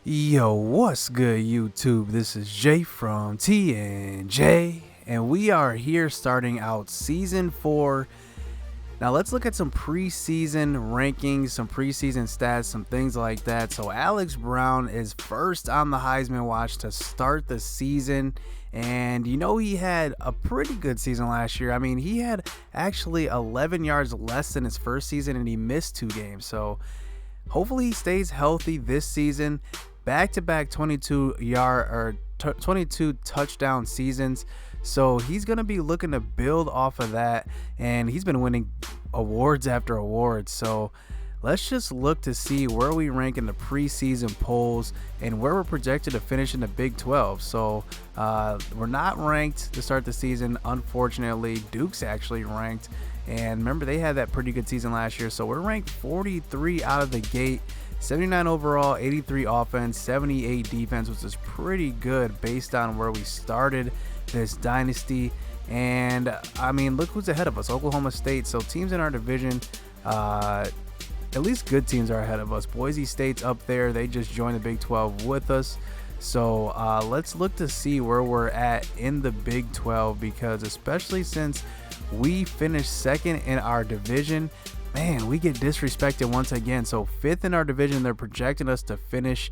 Yo, what's good, YouTube? This is Jay from T&J, and we are here starting out Season 4. Now, let's look at some preseason rankings, some preseason stats, some things like that. So, Alex Brown is first on the Heisman watch to start the season, and you know he had a pretty good season last year. I mean, he had actually 11 yards less than his first season, and he missed 2 games. So, hopefully he stays healthy this season. Back-to-back 22 touchdown seasons. So he's going to be looking to build off of that, and he's been winning awards after awards. So let's just look to see where we rank in the preseason polls and where we're projected to finish in the Big 12. So we're not ranked to start the season, unfortunately. Duke's actually ranked, and remember, they had that pretty good season last year. So we're ranked 43 out of the gate. 79 overall, 83 offense, 78 defense, which is pretty good based on where we started this dynasty. And I mean, look who's ahead of us, Oklahoma State. So teams in our division, at least good teams are ahead of us. Boise State's up there. They just joined the Big 12 with us. So let's look to see where we're at in the Big 12, because especially since we finished second in our division, man, we get disrespected once again. So 5th in our division, they're projecting us to finish.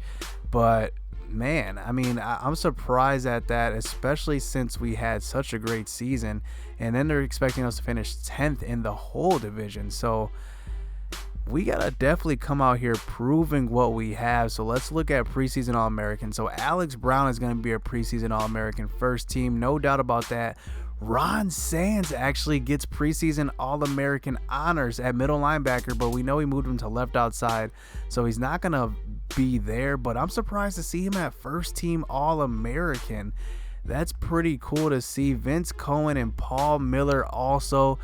But man, I mean, I'm surprised at that, especially since we had such a great season. And then they're expecting us to finish 10th in the whole division. So we gotta definitely come out here proving what we have. So let's look at preseason All-American. So Alex Brown is going to be a preseason All-American first team, no doubt about that. Ron Sands actually gets preseason All-American honors at middle linebacker, but we know he moved him to left outside, so he's not going to be there. But I'm surprised to see him at first team All-American. That's pretty cool to see. Vince Cohen and Paul Miller also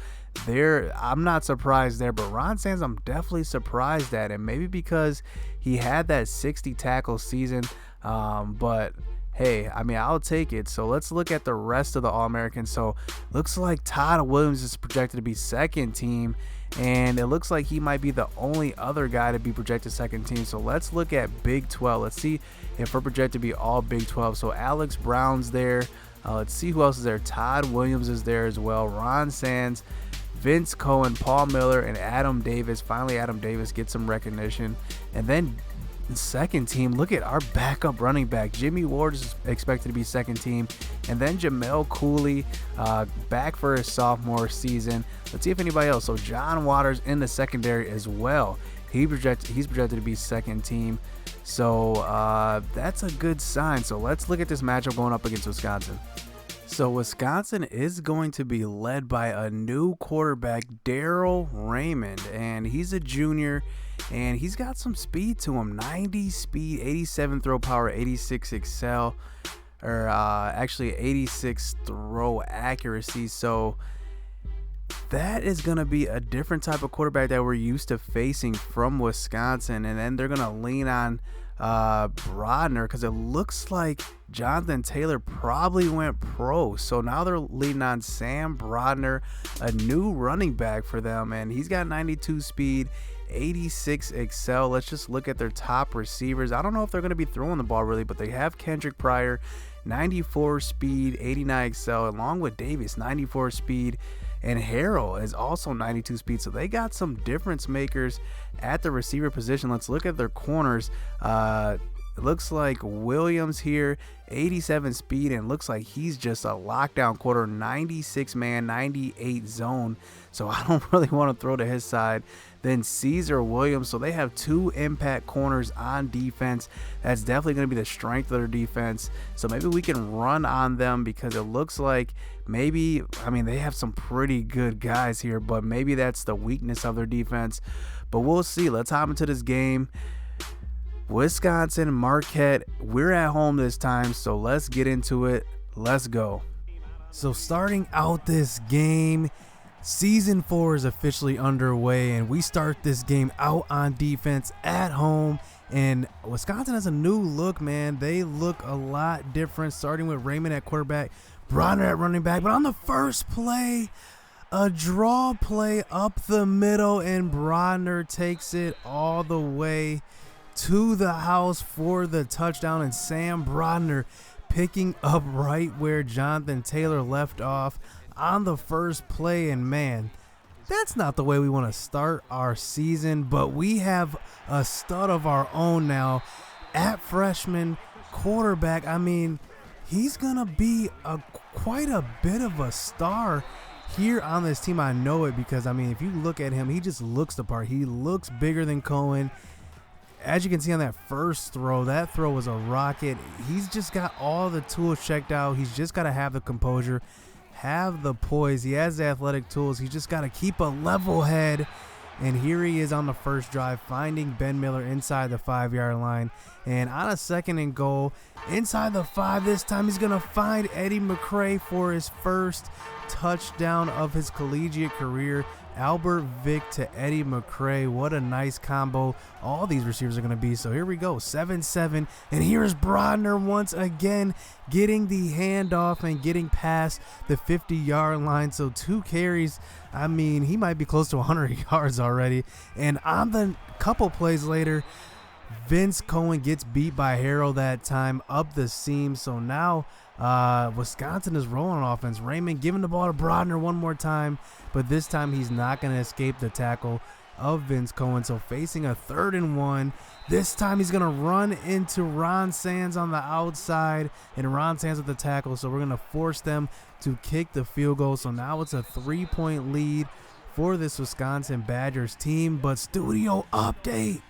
there. I'm not surprised there, but Ron Sands, I'm definitely surprised at, and maybe because he had that 60 tackle season, but hey, I mean, I'll take it. So let's look at the rest of the All-Americans. So looks like Todd Williams is projected to be second team, and it looks like he might be the only other guy to be projected second team. So let's look at Big 12. Let's see if we're projected to be all Big 12. So Alex Brown's there. Let's see who else is there. Todd Williams is there as well. Ron Sands, Vince Cohen, Paul Miller, and Adam Davis. Finally, Adam Davis gets some recognition. And then second team, look at our backup running back. Jimmy Ward is expected to be second team, and then Jamel Cooley back for his sophomore season. Let's see if anybody else. So John Waters in the secondary as well. He's projected to be second team. So that's a good sign. So let's look at this matchup going up against Wisconsin. So Wisconsin is going to be led by a new quarterback, Darrell Raymond, and he's a junior, and he's got some speed to him. 90 speed, 87 throw power, 86 excel, or actually 86 throw accuracy. So that is going to be a different type of quarterback that we're used to facing from Wisconsin. And then they're going to lean on Brodner, because it looks like Jonathan Taylor probably went pro. So now they're leaning on Sam Brodner, a new running back for them, and he's got 92 speed, 86 excel. Let's just look at their top receivers. I don't know if they're going to be throwing the ball really, but they have Kendrick Pryor, 94 speed, 89 excel, along with Davis, 94 speed, and Harrell is also 92 speed. So they got some difference makers at the receiver position. Let's look at their corners. It looks like Williams here, 87 speed, and looks like he's just a lockdown quarter, 96 man, 98 zone. So I don't really want to throw to his side. Then Caesar Williams. So they have 2 impact corners on defense. That's definitely going to be the strength of their defense. So maybe we can run on them, because it looks like maybe, I mean, they have some pretty good guys here, but maybe that's the weakness of their defense. But we'll see. Let's hop into this game. Wisconsin, Marquette, we're at home this time, so let's get into it. Let's go. So starting out this game, Season 4 is officially underway, and we start this game out on defense at home. And Wisconsin has a new look, man. They look a lot different, starting with Raymond at quarterback, Brodner at running back. But on the first play, a draw play up the middle, and Brodner takes it all the way to the house for the touchdown, and Sam Baugh picking up right where Jonathan Taylor left off on the first play. And man, that's not the way we want to start our season, but we have a stud of our own now at freshman quarterback. I mean, he's going to be quite a bit of a star here on this team. I know it because, I mean, if you look at him, he just looks the part. He looks bigger than Cohen. As you can see on that first throw, that throw was a rocket. He's just got all the tools checked out. He's just got to have the composure, have the poise. He has the athletic tools. He's just got to keep a level head. And here he is on the first drive, finding Ben Miller inside the 5-yard line. And on a 2nd and goal, inside the 5, this time he's going to find Eddie McCray for his first touchdown of his collegiate career. Albert Vick to Eddie McCray. What a nice combo all these receivers are going to be. So here we go, 7-7. And here's Baugh once again getting the handoff and getting past the 50-yard line. So 2 carries. I mean, he might be close to 100 yards already. And on the couple plays later, Vince Cohen gets beat by Harrell that time up the seam. So now Wisconsin is rolling on offense. Raymond giving the ball to Baugh one more time, but this time he's not going to escape the tackle of Vince Cohen. So facing a 3rd and 1. This time he's going to run into Ron Sands on the outside, and Ron Sands with the tackle. So we're going to force them to kick the field goal. So now it's a 3-point lead for this Wisconsin Badgers team. But studio update.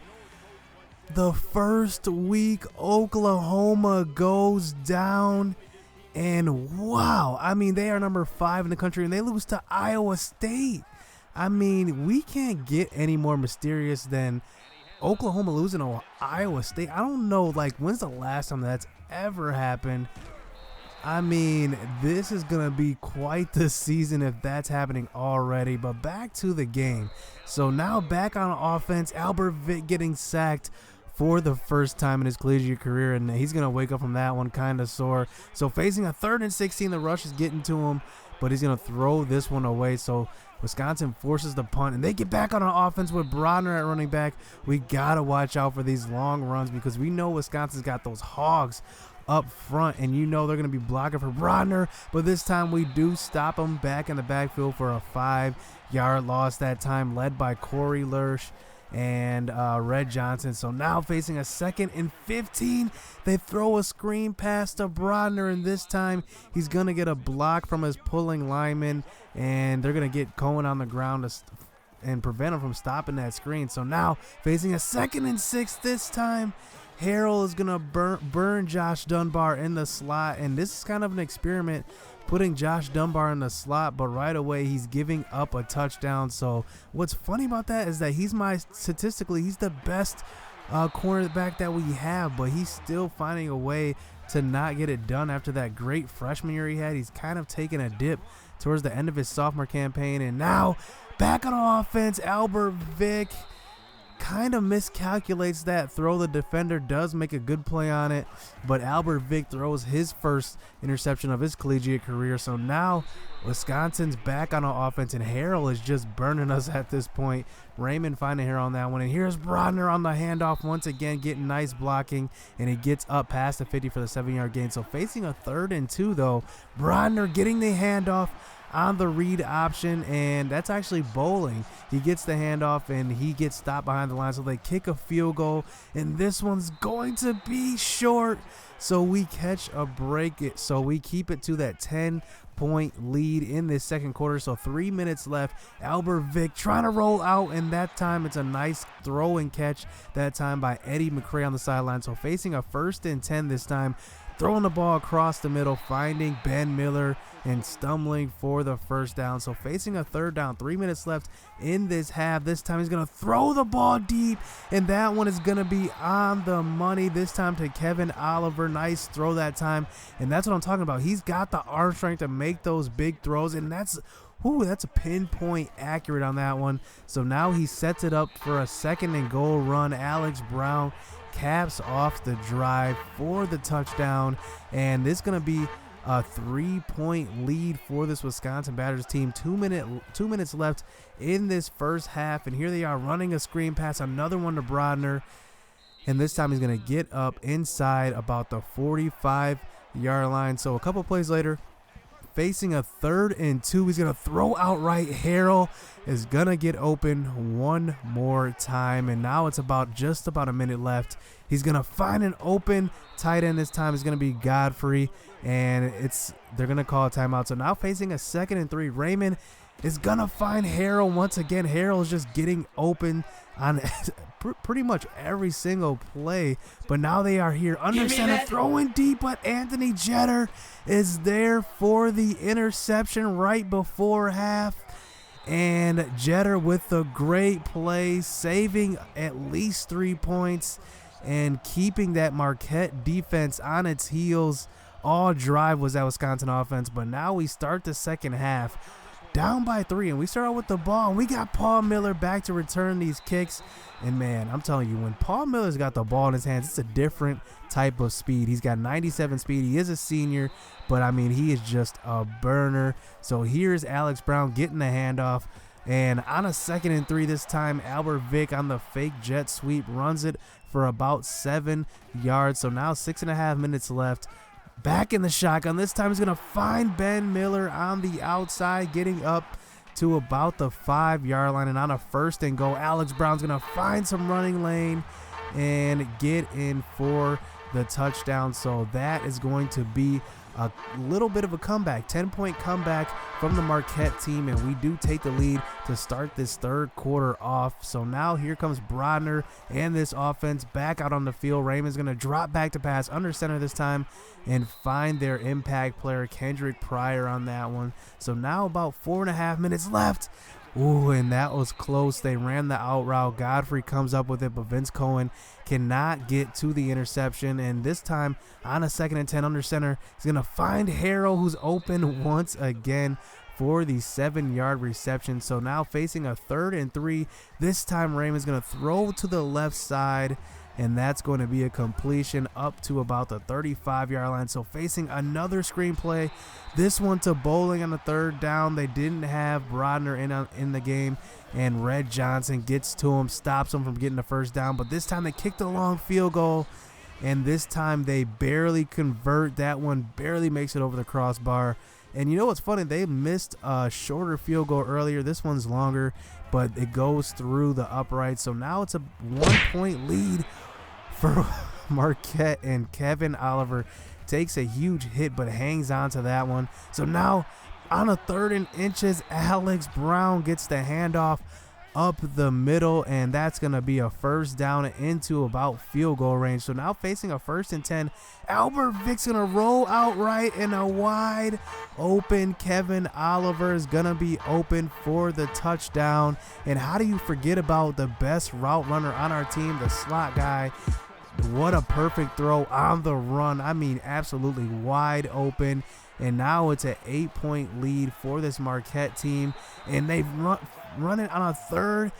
The first week Oklahoma goes down, and wow, I mean, they are number 5 in the country and they lose to Iowa State. I mean, we can't get any more mysterious than Oklahoma losing to Iowa State. I don't know, like, when's the last time that's ever happened? I mean, this is going to be quite the season if that's happening already. But back to the game. So now back on offense, Albert Vick getting sacked for the first time in his collegiate career, and he's going to wake up from that one kind of sore. So facing a 3rd and 16, the rush is getting to him, but he's going to throw this one away. So Wisconsin forces the punt, and they get back on offense with Baugh at running back. We got to watch out for these long runs because we know Wisconsin's got those hogs up front, and you know they're going to be blocking for Baugh, but this time we do stop him back in the backfield for a 5-yard loss that time, led by Corey Lurch and Red Johnson. So now facing a 2nd and 15, they throw a screen pass to Baugh, and this time he's going to get a block from his pulling lineman, and they're going to get Cohen on the ground and prevent him from stopping that screen. So now facing a 2nd and 6, this time Harrell is going to burn Josh Dunbar in the slot, and this is kind of an experiment, putting Josh Dunbar in the slot, but right away he's giving up a touchdown. So what's funny about that is that statistically he's the best cornerback that we have, but he's still finding a way to not get it done after that great freshman year he had. He's kind of taken a dip towards the end of his sophomore campaign, and now back on offense, Albert Vick kind of miscalculates that throw. The defender does make a good play on it, but Albert Vick throws his first interception of his collegiate career. So now Wisconsin's back on offense, and Harrell is just burning us at this point. Raymond finding Harrell on that one, and here's Baugh on the handoff once again, getting nice blocking, and he gets up past the 50 for the 7-yard gain. So facing a 3rd and 2 though, Baugh getting the handoff on the read option, and that's actually bowling. He gets the handoff and he gets stopped behind the line, so they kick a field goal, and this one's going to be short. So we catch a break, so we keep it to that 10-point lead in this 2nd quarter. So 3 minutes left. Albert Vick trying to roll out, and that time it's a nice throw and catch that time by Eddie McCray on the sideline. So facing a 1st and 10 this time, throwing the ball across the middle, finding Ben Miller and stumbling for the first down. So facing a 3rd down, 3 minutes left in this half. This time he's going to throw the ball deep, and that one is going to be on the money. This time to Kevin Oliver. Nice throw that time, and that's what I'm talking about. He's got the arm strength to make those big throws, and that's a pinpoint accurate on that one. So now he sets it up for a 2nd and goal run. Alex Brown caps off the drive for the touchdown, and this is going to be a 3-point lead for this Wisconsin Badgers team. 2 minutes left in this first half, and here they are running a screen pass, another one to Baugh, And this time he's going to get up inside about the 45-yard line. So a couple plays later, facing a 3rd and 2, he's going to throw outright. Harrell is going to get open one more time. And now it's just about a minute left. He's going to find an open tight end this time. It's going to be Godfrey. And they're going to call a timeout. So now facing a 2nd and 3, Raymond is going to find Harrell once again. Harrell is just getting open on pretty much every single play. But now they are here under center, throwing deep, but Anthony Jeter is there for the interception right before half. And Jeter with a great play, saving at least 3 points and keeping that Marquette defense on its heels. All drive was that Wisconsin offense, but now we start the second half down by 3, and we start out with the ball, and we got Paul Miller back to return these kicks. And man, I'm telling you, when Paul Miller's got the ball in his hands, it's a different type of speed. He's got 97 speed. He is a senior, but I mean, he is just a burner. So here's Alex Brown getting the handoff, and on a 2nd and 3 this time, Albert Vick on the fake jet sweep runs it for about 7 yards. So now 6.5 minutes left. Back in the shotgun. This time he's going to find Ben Miller on the outside, getting up to about the 5-yard line. And on a 1st and goal, Alex Brown's going to find some running lane and get in for the touchdown. So that is going to be a little bit of a comeback, 10-point comeback from the Marquette team, and we do take the lead to start this 3rd quarter off. So now here comes Brodner and this offense back out on the field. Raymond's going to drop back to pass under center this time and find their impact player, Kendrick Pryor, on that one. So now about 4.5 minutes left. Ooh, and that was close. They ran the out route. Godfrey comes up with it, but Vince Cohen cannot get to the interception. And this time, on a 2nd and 10 under center, he's going to find Harrell, who's open once again for the 7-yard reception. So now facing a 3rd and 3. This time, Raymond's going to throw to the left side, and that's going to be a completion up to about the 35-yard line. So facing another screenplay, this one to Bowling on the 3rd down. They didn't have Brodner in the game, and Red Johnson gets to him, stops him from getting the 1st down. But this time they kicked a long field goal, and this time they barely convert. That one barely makes it over the crossbar. And you know what's funny? They missed a shorter field goal earlier. This one's longer, but it goes through the upright. So now it's a 1-point lead for Marquette, and Kevin Oliver takes a huge hit but hangs on to that one. So now on a 3rd and inches, Alex Brown gets the handoff up the middle, and that's going to be a 1st down into about field goal range. So now facing a 1st and 10, Albert Vick's going to roll out right, and a wide open Kevin Oliver is going to be open for the touchdown. And how do you forget about the best route runner on our team, the slot guy? What a perfect throw on the run. I mean, absolutely wide open. And now it's an 8-point lead for this Marquette team. And they've run it on a 3rd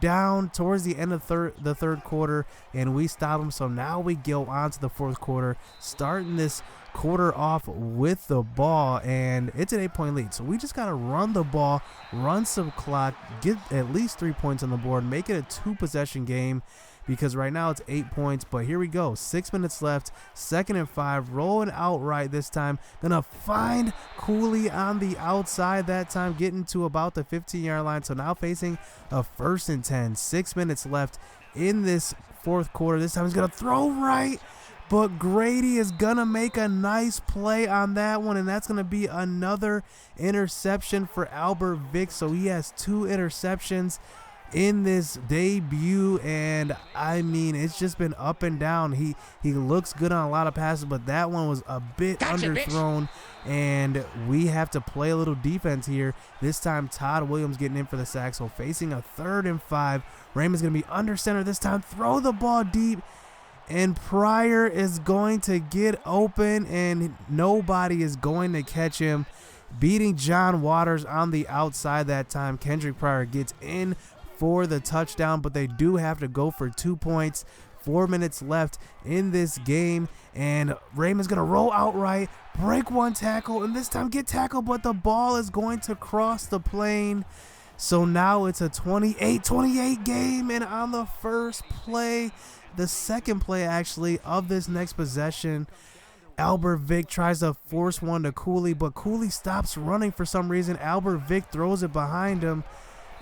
down towards the end of the 3rd quarter, and we stop them. So now we go on to the 4th quarter, starting this quarter off with the ball, and it's an 8-point lead. So we just got to run the ball, run some clock, get at least 3 points on the board, make it a 2-possession game, because right now it's 8 points. But here we go, 6 minutes left, 2nd and 5, rolling outright this time. Gonna find Cooley on the outside that time, getting to about the 15-yard line. So now facing a 1st and 10, 6 minutes left in this 4th quarter. This time he's gonna throw right, but Grady is gonna make a nice play on that one, and that's gonna be another interception for Albert Vick. So he has 2 interceptions in this debut, and I mean, it's just been up and down. He looks good on a lot of passes, but that one was a bit underthrown, and we have to play a little defense here. This time Todd Williams getting in for the sack. So facing a 3rd and 5, Raymond's gonna be under center this time, throw the ball deep, and Pryor is going to get open, and nobody is going to catch him, beating John Waters on the outside that time. Kendrick Pryor gets in for the touchdown, but they do have to go for 2 points. 4 minutes left in this game, and Raymond's gonna roll outright, break one tackle, and this time get tackled, but the ball is going to cross the plane. So now it's a 28-28 game, and on the first play, the second play actually of this next possession, Albert Vick tries to force one to Cooley, but Cooley stops running for some reason. Albert Vick throws it behind him,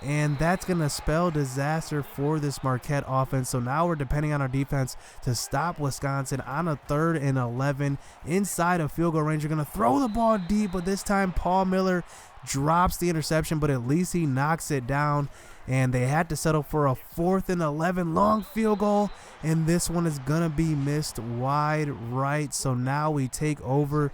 and that's going to spell disaster for this Marquette offense. So now we're depending on our defense to stop Wisconsin on a 3rd and 11 inside of field goal range. You're going to throw the ball deep, but this time Paul Miller drops the interception, but at least he knocks it down. And they had to settle for a 4th and 11 long field goal, and this one is going to be missed wide right. So now we take over.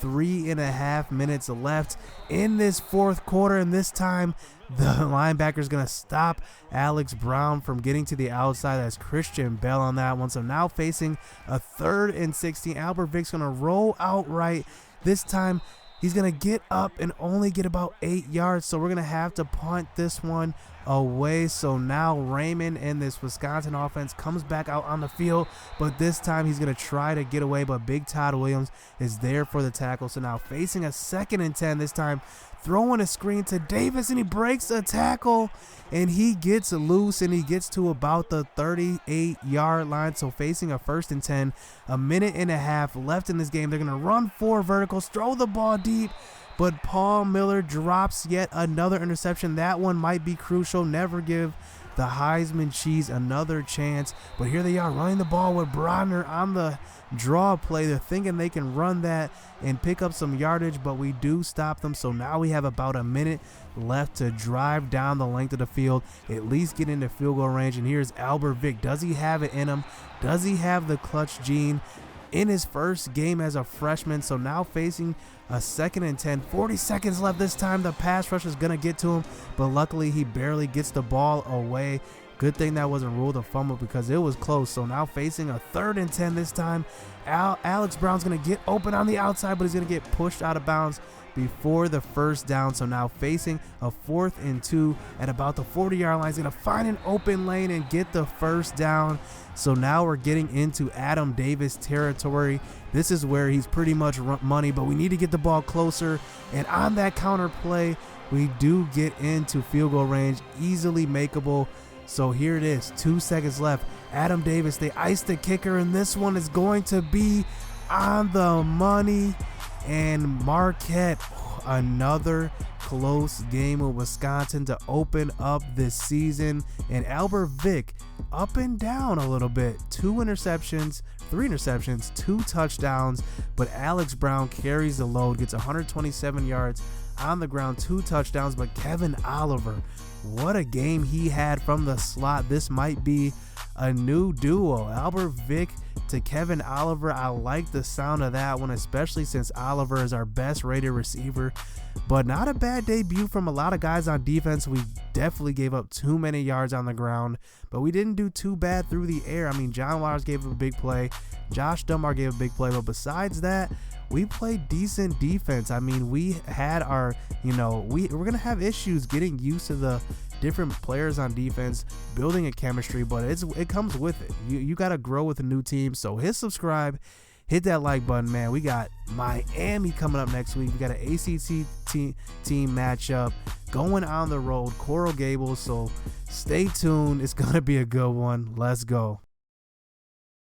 3.5 minutes left in this fourth quarter, and this time the linebacker is going to stop Alex Brown from getting to the outside. That's Christian Bell on that one. So now facing a 3rd and 16. Albert Vick's going to roll outright. This time he's going to get up and only get about 8 yards, so we're going to have to punt this one away. So now Raymond and this Wisconsin offense comes back out on the field, but this time he's going to try to get away, but Big Todd Williams is there for the tackle. So now facing a 2nd and 10, this time throwing a screen to Davis, and he breaks a tackle, and he gets loose, and he gets to about the 38-yard line. So facing a 1st and 10, a minute and a half left in this game. They're going to run 4 verticals, throw the ball deep, but Paul Miller drops yet another interception. That one might be crucial. Never give the Heisman Cheese another chance. But here they are running the ball with Brodner on the draw play. They're thinking they can run that and pick up some yardage, but we do stop them. So now we have about a minute left to drive down the length of the field, at least get into field goal range. And here's Albert Vick. Does he have it in him? Does he have the clutch gene in his first game as a freshman? So now facing a 2nd and 10, 40 seconds left. This time the pass rush is going to get to him, but luckily he barely gets the ball away. Good thing that wasn't ruled a fumble because it was close. So now facing a 3rd and 10 this time, Alex Brown's going to get open on the outside, but he's going to get pushed out of bounds before the first down. So now facing a 4th and 2 at about the 40-yard line. He's going to find an open lane and get the first down. So now we're getting into Adam Davis territory. This is where he's pretty much money, but we need to get the ball closer. And on that counter play, we do get into field goal range, easily makeable. So here it is, 2 seconds left. Adam Davis, they ice the kicker, and this one is going to be on the money. And Marquette, another close game with Wisconsin to open up this season. And Albert Vick up and down a little bit. 3 interceptions, 2 touchdowns, but Alex Brown carries the load, gets 127 yards on the ground, 2 touchdowns. But Kevin Oliver, what a game he had from the slot. This might be a new duo, Albert Vick to Kevin Oliver. I like the sound of that one, especially since Oliver is our best rated receiver. But not a bad debut from a lot of guys on defense. We definitely gave up too many yards on the ground, but we didn't do too bad through the air. I mean, John Waters gave up a big play, Josh Dunbar gave a big play, but besides that, we played decent defense. I mean, we had our, we're going to have issues getting used to the different players on defense, building a chemistry, but it comes with it. You got to grow with a new team. So hit subscribe, hit that like button, man. We got Miami coming up next week. We got an ACC team matchup going on the road, Coral Gables. So stay tuned. It's going to be a good one. Let's go.